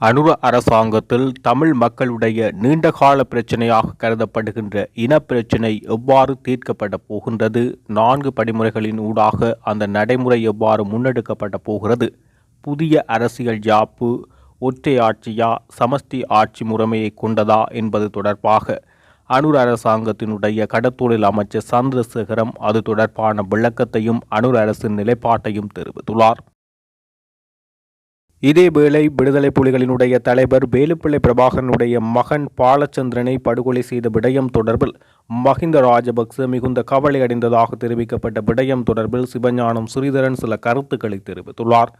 அனுர அரசாங்கத்தில் தமிழ் மக்களுடைய நீண்டகால பிரச்சினையாக கருதப்படுகின்ற இனப்பிரச்சினை எவ்வாறு தீர்க்கப்பட போகின்றது, 4 படிமுறைகளின் ஊடாக அந்த நடைமுறை எவ்வாறு முன்னெடுக்கப்பட போகிறது, புதிய அரசியல் யாப்பு ஒற்றை ஆட்சியா சமஷ்டி ஆட்சி முறைமையை கொண்டதா என்பது தொடர்பாக அனுர அரசாங்கத்தினுடைய கடத்தொழில் அமைச்சர் சந்திரசேகரம் அது தொடர்பான விளக்கத்தையும் அனுர அரசின் நிலைப்பாட்டையும் தெரிவித்துள்ளார். இதேவேளை விடுதலை புலிகளினுடைய தலைவர் வேலுப்பிள்ளை பிரபாகரனுடைய மகன் பாலச்சந்திரனை படுகொலை செய்த விடயம் தொடர்பில் மஹிந்த ராஜபக்ச மிகுந்த கவலை அடைந்ததாக தெரிவிக்கப்பட்ட விடயம் தொடர்பில் சிவஞானம் ஸ்ரீதரன் சில கருத்துக்களை தெரிவித்துள்ளார்.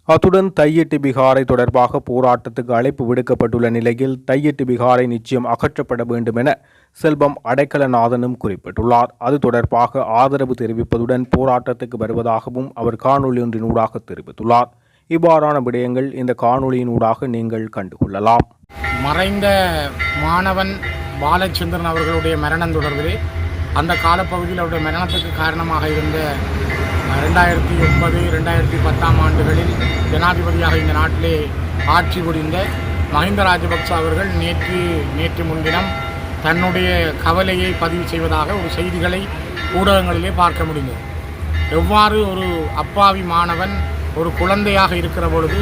அத்துடன் தையிட்டு பிகாரை தொடர்பாக போராட்டத்துக்கு அழைப்பு விடுக்கப்பட்டுள்ள நிலையில் தையிட்டு பிகாரை நிச்சயம் அகற்றப்பட வேண்டும் என செல்வம் அடைக்கலநாதனும் குறிப்பிட்டுள்ளார். அது தொடர்பாக ஆதரவு தெரிவிப்பதுடன் போராட்டத்துக்கு வருவதாகவும் அவர் காணொலி ஒன்றினூடாக தெரிவித்துள்ளார். இவ்வாறான விடயங்கள் இந்த காணொளியினூடாக நீங்கள் கண்டுகொள்ளலாம். மறைந்த மாணவன் பாலச்சந்திரன் அவர்களுடைய மரணம் தொடர்பிலே அந்த காலப்பகுதியில் அவருடைய மரணத்துக்கு காரணமாக இருந்த 2009, 2010 ஆண்டுகளில் ஜனாதிபதியாக இந்த நாட்டிலே ஆட்சி புரிந்த மஹிந்த ராஜபக்ச அவர்கள் நேற்று முன்தினம் தன்னுடைய கவலையை பதிவு செய்வதாக ஒரு செய்திகளை ஊடகங்களிலே பார்க்க முடிந்தது. எவ்வாறு ஒரு அப்பாவி மாணவன் ஒரு குழந்தையாக இருக்கிற பொழுது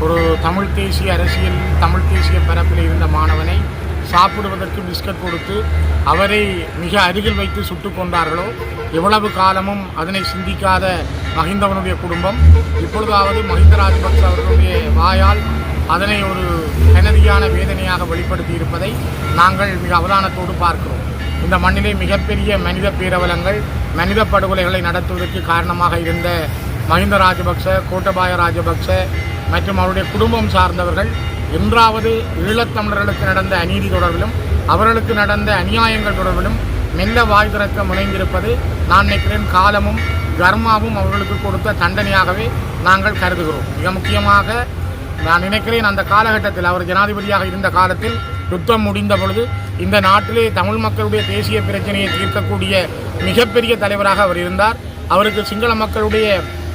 ஒரு தமிழ் தேசிய அரசியல் தமிழ் தேசிய பரப்பில் இருந்த மாணவனை சாப்பிடுவதற்கு பிஸ்கட் கொடுத்து அவரை மிக அருகில் வைத்து சுட்டு கொண்டார்களோ, எவ்வளவு காலமும் அதனை சிந்திக்காத மஹிந்தவனுடைய குடும்பம் இப்பொழுதாவது மஹிந்த ராஜபக்ச அவர்களுடைய வாயால் அதனை ஒரு கனதியான வேதனையாக வெளிப்படுத்தி இருப்பதை நாங்கள் மிக அவதானத்தோடு பார்க்கிறோம். இந்த மண்ணிலே மிகப்பெரிய மனித பேரவலங்கள் மனித படுகொலைகளை நடத்துவதற்கு காரணமாக இருந்த மஹிந்த ராஜபக்ச, கோட்டபாய ராஜபக்ச மற்றும் அவருடைய குடும்பம் சார்ந்தவர்கள் என்றாவது ஈழத்தமிழர்களுக்கு நடந்த அநீதி தொடர்பிலும் அவர்களுக்கு நடந்த அநியாயங்கள் தொடர்பிலும் மெல்ல வாய் திறக்க முனைந்திருப்பது நான் நினைக்கிறேன் காலமும் கர்மாவும் அவர்களுக்கு கொடுத்த தண்டனையாகவே நாங்கள் கருதுகிறோம். மிக முக்கியமாக நான் நினைக்கிறேன் அந்த காலகட்டத்தில் அவர் ஜனாதிபதியாக இருந்த காலத்தில் யுத்தம் முடிந்த பொழுது இந்த நாட்டிலே தமிழ் மக்களுடைய தேசிய பிரச்சனையை தீர்க்கக்கூடிய மிகப்பெரிய தலைவராக அவர் இருந்தார். அவருக்கு சிங்கள மக்களுடைய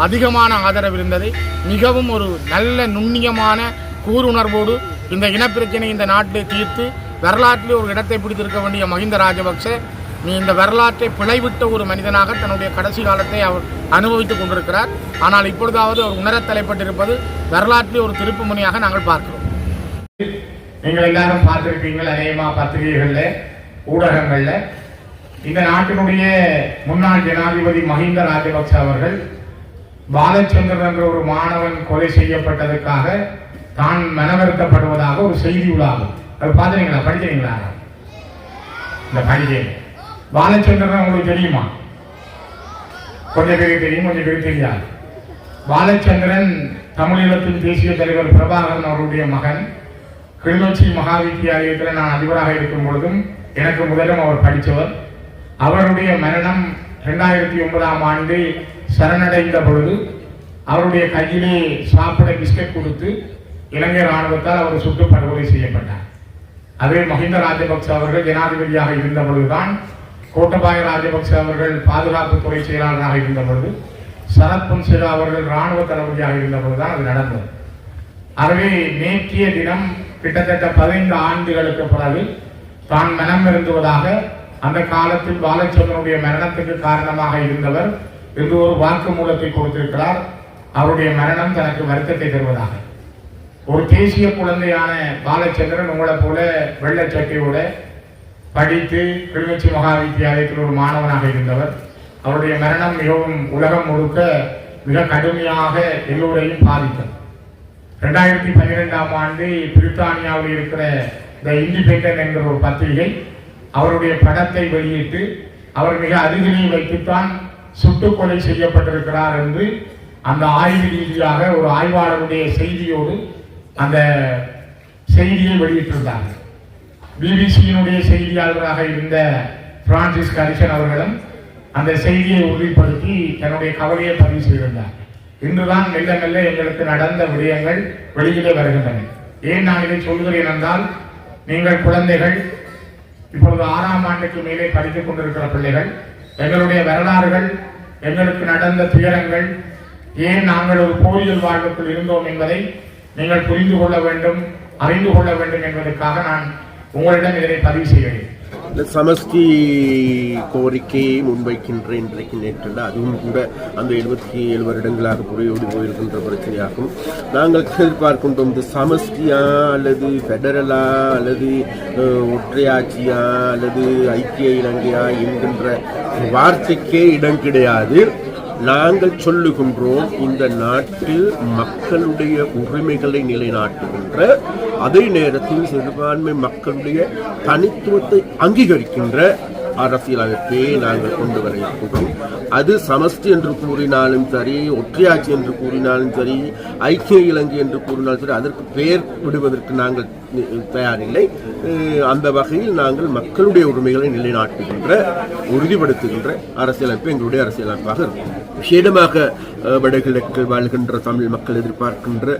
அதிகமான ஆதரவு இருந்தது. மிகவும் ஒரு நல்ல நுண்ணியமான கூருணர்வோடு இந்த இனப்பிரச்சனை இந்த நாட்டிலே தீர்த்து வரலாற்றிலே ஒரு இடத்தை பிடித்திருக்க வேண்டிய மஹிந்த ராஜபக்ச இந்த வரலாற்றை பிழைவிட்ட ஒரு மனிதனாக தன்னுடைய கடைசி காலத்தை அவர் அனுபவித்துக் கொண்டிருக்கிறார். ஆனால் இப்பொழுதாவது அவர் உணரத் தலைப்பட்டிருப்பது வரலாற்றிலே ஒரு திருப்பு முனையாக நாங்கள் பார்க்கிறோம். நீங்கள் எல்லாரும் பார்த்திருப்பீங்கள் அநேகமா பத்திரிகைகள்ல ஊடகங்கள்ல இந்த நாட்டினுடைய முன்னாள் ஜனாதிபதி மஹிந்த ராஜபக்ச அவர்கள் பாலச்சந்திரன் என்ற ஒரு மாணவன் கொலை செய்யப்பட்டதற்காக தான் மனவருத்தப்படுவதாக ஒரு செய்தி உலாகும். அது பார்த்துறீங்களா, படிக்கிறீங்களா? இந்த படிக்க பாலச்சந்திரன் உங்களுக்கு தெரியுமா? கொஞ்சம் பேருக்கு தெரியும், கொஞ்சம் பேருக்கு தெரியாது. பாலச்சந்திரன் தமிழீழத்தின் தேசிய தலைவர் பிரபாகரன் அவருடைய மகன். கிளிநொச்சி மகாவித்தியாலயத்தில் நான் அதிபராக இருக்கும் பொழுதும் எனக்கு முதலும் அவர் படித்தவர். அவருடைய மரணம் 2009 ஆண்டு சரணடைந்த பொழுது அவருடைய கையிலே சாப்பிட பிஸ்கட் கொடுத்து இலங்கை இராணுவத்தால் அவர் சுட்டு படுகொலை செய்யப்பட்டார். அதே மஹிந்த ராஜபக்ச அவர்கள் ஜனாதிபதியாக இருந்த பொழுதுதான், கோட்டபாய ராஜபக்ச அவர்கள் பாதுகாப்புத்துறை செயலாளராக இருந்த பொழுது, சரத் பொன்சேகா அவர்கள் இராணுவ தளபதியாக இருந்த பொழுதுதான் அது நடந்தது. ஆகவே நேற்றைய தினம் கிட்டத்தட்ட 15 ஆண்டுகளுக்கு பிறகு தான் மனம் வருந்துவதாக அந்த காலத்தில் பாலச்சந்திரனுடைய மரணத்துக்கு காரணமாக இருந்தவர் என்று ஒரு வாக்குமூலத்தை கொடுத்திருக்கிறார். அவருடைய மரணம் தனக்கு வருத்தத்தை தருவதாக. ஒரு தேசிய குழந்தையான பாலச்சந்திரன் உங்களை போல வெள்ளச்சட்டையோட படித்து கிளிநொச்சி மகாவித்தியாலயத்தில் ஒரு மாணவனாக இருந்தவர். அவருடைய மரணம் மிகவும் உலகம் முழுக்க மிக கடுமையாக எல்லோரையும் பாதித்தது. 2012 ஆண்டு பிரித்தானியாவில் இருக்கிற த இண்டிபெண்டன்ட் என்கிற ஒரு பத்திரிகை அவருடைய படத்தை வெளியிட்டு அவர் மிக அருகில் வைத்துத்தான் சுட்டுக்கொலை செய்யப்பட்டிருக்கிறார் என்று அந்த ஆய்வு ரீதியாக ஒரு ஆய்வாளருடைய செய்தியோடு அந்த செய்தியை வெளியிட்டிருந்தார்கள். பிபிசியினுடைய செய்தியாளராக இருந்த பிரான்சிஸ் கரிசன் அவர்களும் அந்த செய்தியை உறுதிப்படுத்தி தன்னுடைய கவலையை பதிவு செய்திருந்தார். இன்றுதான் மெல்ல மெல்ல எங்களுக்கு நடந்த விடயங்கள் வெளியிலே வருகின்றன. ஏன் நான் இதை சொல்கிறேன் என்றால், நீங்கள் குழந்தைகள் இப்பொழுது 6ஆம் ஆண்டுக்கு மேலே படித்துக் கொண்டிருக்கிற பிள்ளைகள், எங்களுடைய வரலாறுகள், எங்களுக்கு நடந்த துயரங்கள், ஏன் நாங்கள் ஒரு போரியல் வாழ்வுக்குள் இருந்தோம் என்பதை நீங்கள் புரிந்து கொள்ள வேண்டும், அறிந்து கொள்ள வேண்டும் என்பதற்காக நான் உங்களிடம் இதனை பதிவு செய்கிறேன். சமஷ்டி கோரிக்கையை முன்வைக்கின்ற இன்றைக்கு நேற்றில் அதுவும் கூட அந்த 77 வருடங்களாக புரியோடி போயிருக்கின்ற பிரச்சனையாகும். நாங்கள் எதிர்பார்க்கின்றோம் இந்த சமஷ்டியா அல்லது பெடரலா அல்லது ஒற்றையாட்சியா அல்லது ஐக்கிய இலங்கையா என்கின்ற வார்த்தைக்கே இடம் கிடையாது. நாங்கள் சொல்லுகின்றோம் இந்த நாட்டில் மக்களுடைய உரிமைகளை நிலைநாட்டுகின்ற அதே நேரத்தில் சிறுபான்மை மக்களுடைய தனித்துவத்தை அங்கீகரிக்கின்ற அரசியலமைப்பை நாங்கள் கொண்டு வர இருக்கின்றோம். அது சமஷ்டி என்று கூறினாலும் சரி, ஒற்றையாட்சி என்று கூறினாலும் சரி, ஐக்கிய இலங்கை என்று கூறினாலும் சரி, அதற்கு பெயர் விடுவதற்கு நாங்கள் தயாரில்லை. அந்த வகையில் நாங்கள் மக்களுடைய உரிமைகளை நிலைநாட்டுகின்ற உறுதிப்படுத்துகின்ற அரசியலமைப்பு எங்களுடைய அரசியலமைப்பாக இருக்கும். விசேடமாக வடகிழக்கில் வாழ்கின்ற தமிழ் மக்கள் எதிர்பார்க்கின்ற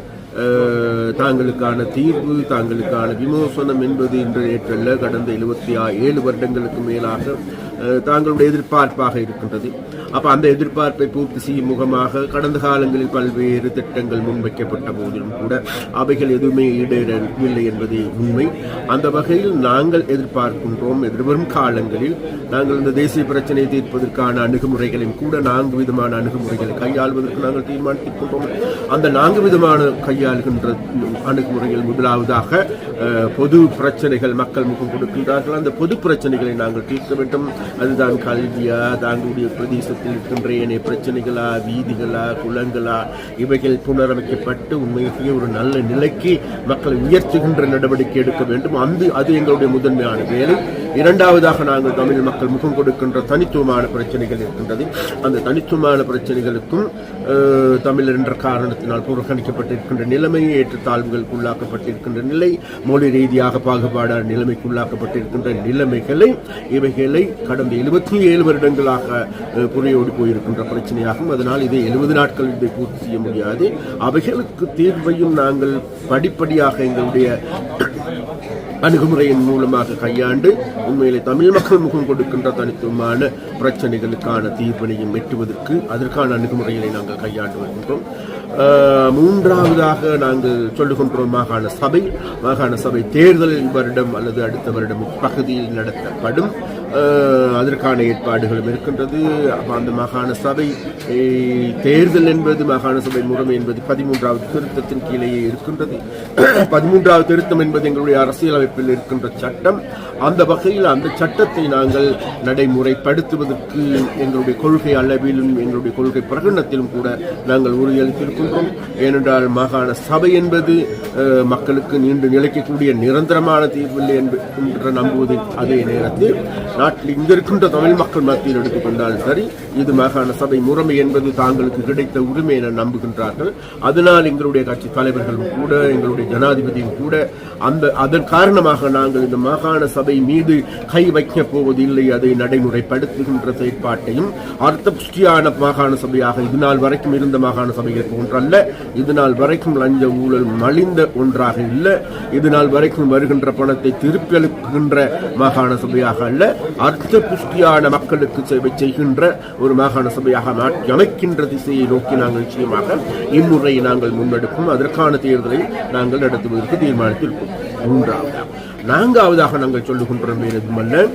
தாங்களுக்கான தீர்வு, தாங்களுக்கான விமோசனம் என்பது இன்று நேற்றல்ல, கடந்த 77 வருடங்களுக்கு மேலாக தாங்களுடைய எதிர்பார்ப்பாக இருக்கின்றது. அப்ப அந்த எதிர்பார்ப்பை பூர்த்தி செய்யும் முகமாக கடந்த காலங்களில் பல்வேறு திட்டங்கள் முன்வைக்கப்பட்ட போதிலும் கூட அவைகள் எதுவுமே ஈடேறவில்லை என்பதே உண்மை. அந்த வகையில் நாங்கள் எதிர்பார்க்கின்றோம் எதிர்வரும் காலங்களில் நாங்கள் இந்த தேசிய பிரச்சனையை தீர்ப்பதற்கான அணுகுமுறைகளையும் கூட 4 விதமான அணுகுமுறைகளை கையாள்வதற்கு நாங்கள் தீர்மானித்திருக்கின்றோம். அந்த 4 விதமான கையாளுகின்ற அணுகுமுறைகள் முதலாவதாக பொது பிரச்சனைகள் மக்கள் முகம் கொடுக்கின்றார்கள். அந்த பொது பிரச்சனைகளை நாங்கள் தீர்க்க வேண்டும். அதுதான் கல்வியா, தாங்களுடைய பிரதேசத்தில் இருக்கின்ற ஏனைய பிரச்சனைகளா, வீதிகளா, குளங்களா, இவைகள் புனரமைக்கப்பட்டு உண்மையிலேயே ஒரு நல்ல நிலைக்கு மக்களை உயர்த்துகின்ற நடவடிக்கை எடுக்க வேண்டும். அது எங்களுடைய முதன்மையான வேலை. இரண்டாவதாக நாங்கள் தமிழ் மக்கள் முகம் கொடுக்கின்ற தனித்துவமான பிரச்சனைகள் இருக்கின்றது. அந்த தனித்துவமான பிரச்சனைகளுக்கும் தமிழர் என்ற காரணத்தினால் புறக்கணிக்கப்பட்டிருக்கின்ற நிலைமை, ஏற்றத்தாழ்வுகளுக்கு உள்ளாக்கப்பட்டிருக்கின்ற நிலை, மொழி ரீதியாக பாகுபாடான நிலைமைக்கு உள்ளாக்கப்பட்டிருக்கின்ற நிலைமைகளை இவைகளை கடந்த 77 வருடங்களாக புரியோடி போயிருக்கின்ற பிரச்சனையாகும். அதனால் இதை 70 நாட்கள் இதை பூர்த்தி செய்ய முடியாது. அவைகளுக்கு தீர்வையும் நாங்கள் படிப்படியாக எங்களுடைய அணுகுமுறையின் மூலமாக கையாண்டு உண்மையிலே தமிழ் மக்கள் முகம் கொடுக்கின்ற தனித்துவமான பிரச்சனைகளுக்கான தீர்வினையும் எட்டுவதற்கு அதற்கான அணுகுமுறைகளை நாங்கள் கையாண்டு வருகின்றோம். மூன்றாவதாக நாங்கள் சொல்லுகின்றோம் மாகாண சபை தேர்தல் வருடம் அல்லது அடுத்த வருடம் பகுதியில் நடத்தப்படும். அதற்கான ஏற்பாடுகளும் இருக்கின்றது. அந்த மாகாண சபை தேர்தல் என்பது மாகாண சபை முறைமை என்பது 13வது திருத்தத்தின் கீழேயே இருக்கின்றது. 13வது திருத்தம் என்பது எங்களுடைய அரசியலமைப்பில் இருக்கின்ற சட்டம். அந்த வகையில் அந்த சட்டத்தை நாங்கள் நடைமுறைப்படுத்துவதற்கு எங்களுடைய கொள்கை அளவிலும் எங்களுடைய கொள்கை பிரகடனத்திலும் கூட நாங்கள் உறுதியளித்திருக்கின்றோம். ஏனென்றால் மாகாண சபை என்பது மக்களுக்கு நீண்டு நிலைக்கக்கூடிய நிரந்தரமான தீர்வில்லை என்று நம்புவது அதே நேரத்தில் நாட்டில் இங்கிருக்கின்ற தமிழ் மக்கள் மத்தியில் எடுத்துக்கொண்டால் சரி, இது மாகாண சபை முறைமை என்பது தாங்களுக்கு கிடைத்த உரிமை என நம்புகின்றார்கள். அதனால் எங்களுடைய கட்சி தலைவர்களும் கூட எங்களுடைய ஜனாதிபதியும் கூட அதன் காரணமாக நாங்கள் இந்த மாகாண சபை மீது கை வைக்கப் போவதில்லை. அதை நடைமுறைப்படுத்துகின்ற செயற்பாட்டையும் அர்த்த புஷ்டியான மாகாண சபையாக இதுநாள் வரைக்கும் இருந்த மாகாண சபைகள் போன்றல்ல, இதுநாள் வரைக்கும் லஞ்ச ஊழல் மலிந்த ஒன்றாக இல்லை, இதுநாள் வரைக்கும் வருகின்ற பணத்தை திருப்பி அளிக்கின்ற மாகாண சபையாக அல்ல, அர்த்த புஷ்டியான மக்களுக்கு சேவை செய்கின்ற ஒரு மாகாண சபையாக மாற்றி அமைக்கின்ற திசையை நோக்கி நாங்கள் நிச்சயமாக இம்முறை நாங்கள் முன்னெடுப்போம். அதற்கான தேர்தலை நாங்கள் நடத்துவதற்கு தீர்மானித்திருக்கோம். நான்காவதாக நாங்கள் சொல்லுகின்றோம் எதுமல்ல,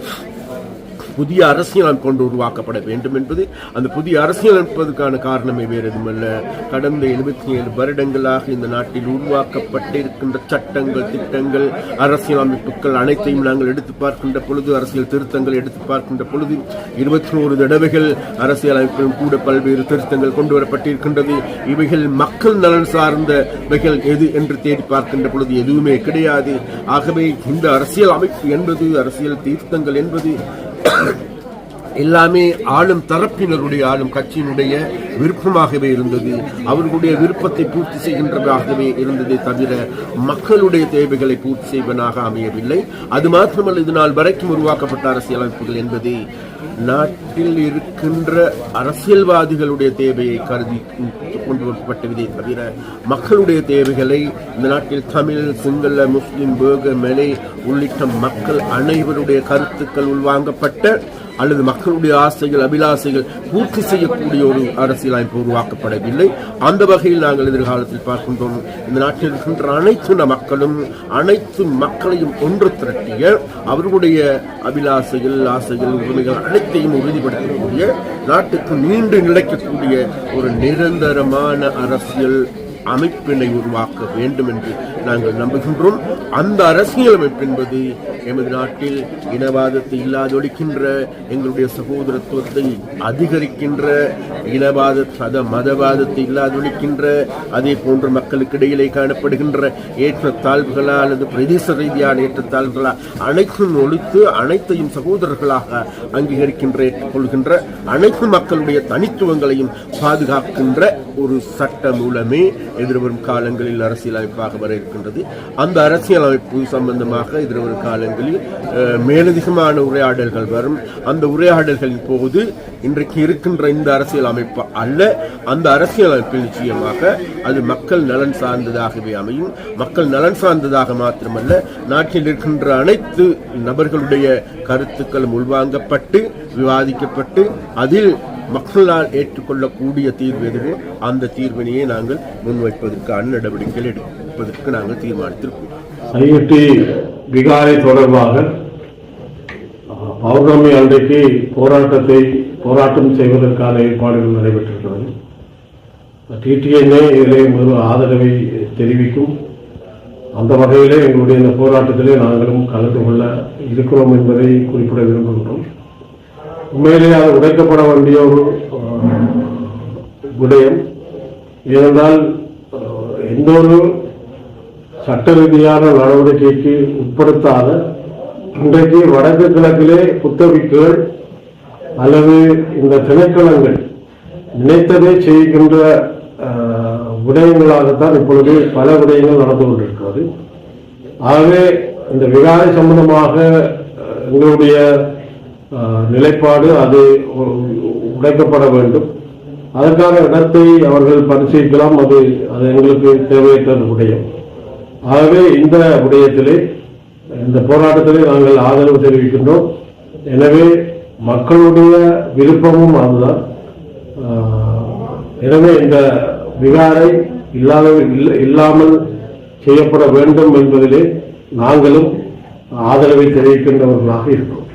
புதிய அரசியல் கொண்டு உருவாக்கப்பட வேண்டும் என்பது. அந்த புதிய அரசியல் என்பதற்கான காரணமே வேறு எதுமல்ல, கடந்த 77 வருடங்களாக இந்த நாட்டில் உருவாக்கப்பட்டிருக்கின்ற சட்டங்கள், திட்டங்கள், அரசியல் அமைப்புகள் அனைத்தையும் நாங்கள் எடுத்து பார்க்கின்ற பொழுது, அரசியல் திருத்தங்கள் எடுத்து பார்க்கின்ற பொழுது 21 தடவைகள் அரசியல் அமைப்பிலும் கூட பல்வேறு திருத்தங்கள் கொண்டு வரப்பட்டிருக்கின்றது. இவைகள் மக்கள் நலன் சார்ந்தவைகள் எது என்று தேடி பார்க்கின்ற பொழுது எதுவுமே கிடையாது. ஆகவே இந்த அரசியல் அமைப்பு என்பது, அரசியல் தீர்த்தங்கள் என்பது எல்லாமே ஆளும் தரப்பினருடைய, ஆளும் கட்சியினுடைய விருப்பமாகவே இருந்தது. அவர்களுடைய விருப்பத்தை பூர்த்தி செய்கின்றதாகவே இருந்ததே தவிர மக்களுடைய தேவைகளை பூர்த்தி செய்வனாக அமையவில்லை. அது மாத்திரமல்ல, இதனால் வரைக்கும் உருவாக்கப்பட்ட அரசியலமைப்புகள் என்பது நாட்டில் இருக்கின்ற அரசியல்வாதிகளுடைய தேவையை கருதி கொண்டு வரப்பட்டதே தவிர மக்களுடைய தேவைகளை இந்த நாட்டில் தமிழ், சிங்கள, முஸ்லிம், பேக, மலே உள்ளிட்ட மக்கள் அனைவருடைய கருத்துக்கள் உள்வாங்கப்பட்ட அல்லது மக்களுடைய ஆசைகள் அபிலாசைகள் பூர்த்தி செய்யக்கூடிய ஒரு அரசியலமைப்பு உருவாக்கப்படவில்லை. அந்த வகையில் நாங்கள் எதிர்காலத்தில் பார்க்கின்றோம், இந்த நாட்டில் இருக்கின்ற அனைத்து மக்களையும் ஒன்று திரட்டிய அவர்களுடைய அபிலாசைகள் ஆசைகள் உரிமைகள் அனைத்தையும் உறுதிப்படுத்தக்கூடிய நாட்டுக்கு நீண்டு நிலைக்கக்கூடிய ஒரு நிரந்தரமான அரசியல் அமைப்பினை உருவாக்க வேண்டும் என்று நாங்கள் நம்புகின்றோம். அந்த அரசியலமைப்பு என்பது எமது நாட்டில் இனவாதத்தை இல்லாதொழிக்கின்ற, எங்களுடைய சகோதரத்துவத்தை அதிகரிக்கின்ற, மதவாதத்தை இல்லாதொழிக்கின்ற, அதே போன்ற மக்களுக்கு இடையிலே காணப்படுகின்ற ஏற்றத்தாழ்வுகளா அல்லது பிரதேச ரீதியான ஏற்றத்தாழ்வுகளா அனைத்தும் ஒழித்து அனைத்தையும் சகோதரர்களாக அங்கீகரிக்கின்ற, ஏற்றுக்கொள்கின்ற, அனைத்து மக்களுடைய தனித்துவங்களையும் பாதுகாக்கின்ற ஒரு சட்ட மூலமே எதிர்வரும் காலங்களில் அரசியலமைப்பாக வர இருக்கின்றது. அந்த அரசியலமைப்பு சம்பந்தமாக எதிர்வரும் காலங்களில் மேலதிகமான உரையாடல்கள் வரும். அந்த உரையாடல்களின் போது இன்றைக்கு இருக்கின்ற இந்த அரசியலமைப்பு அல்ல, அந்த அரசியலமைப்பில் நிச்சயமாக அது மக்கள் நலன் சார்ந்ததாகவே அமையும். மக்கள் நலன் சார்ந்ததாக மாத்திரமல்ல, நாட்டில் இருக்கின்ற அனைத்து நபர்களுடைய கருத்துக்களும் உள்வாங்கப்பட்டு விவாதிக்கப்பட்டு அதில் மக்களால் ஏற்றுக்கொள்ளக்கூடிய தீர்வு எதுவோ அந்த தீர்வினையே நாங்கள் முன்வைப்பதற்கான நடவடிக்கைகள் எடுப்பதற்கு நாங்கள் தீர்மானித்திருக்கிறோம். ஐஐடி விகாரை தொடர்பாக பௌர்ணமி அன்றைக்கு போராட்டம் செய்வதற்கான ஏற்பாடுகள் நடைபெற்றிருக்கிறது. டிடிஎன்ஏ இதிலே முதல் ஆதரவை தெரிவிக்கும். அந்த வகையிலே எங்களுடைய இந்த போராட்டத்திலே நாங்களும் கலந்து கொள்ள இருக்கிறோம் என்பதை குறிப்பிட விரும்புகின்றோம். உண்மையிலே அது உடைக்கப்பட வேண்டிய ஒரு விடயம். ஏனென்றால் எந்த ஒரு சட்ட ரீதியான நடவடிக்கைக்கு உட்படுத்தாத, இன்றைக்கு வடக்கு கிழக்கிலே புத்தபிக்குகள் அல்லது இந்த திணைக்களங்கள் நினைத்ததை செய்கின்ற விடயங்களாகத்தான் இப்பொழுது பல விடயங்கள் நடந்து கொண்டிருக்கிறது. ஆகவே இந்த விகாரை சம்பந்தமாக எங்களுடைய நிலைப்பாடு அது உடைக்கப்பட வேண்டும். அதற்கான இடத்தை அவர்கள் பரிசீலிக்கலாம். அது எங்களுக்கு தேவையற்ற விடயம். ஆகவே இந்த விடயத்திலே, இந்த போராட்டத்திலே நாங்கள் ஆதரவு தெரிவிக்கின்றோம். எனவே மக்களுடைய விருப்பமும் அதுதான். எனவே இந்த விகாரை இல்லாமல் செய்யப்பட வேண்டும் என்பதிலே நாங்களும் ஆதரவை தெரிவிக்கின்றவர்களாக இருக்கிறோம்.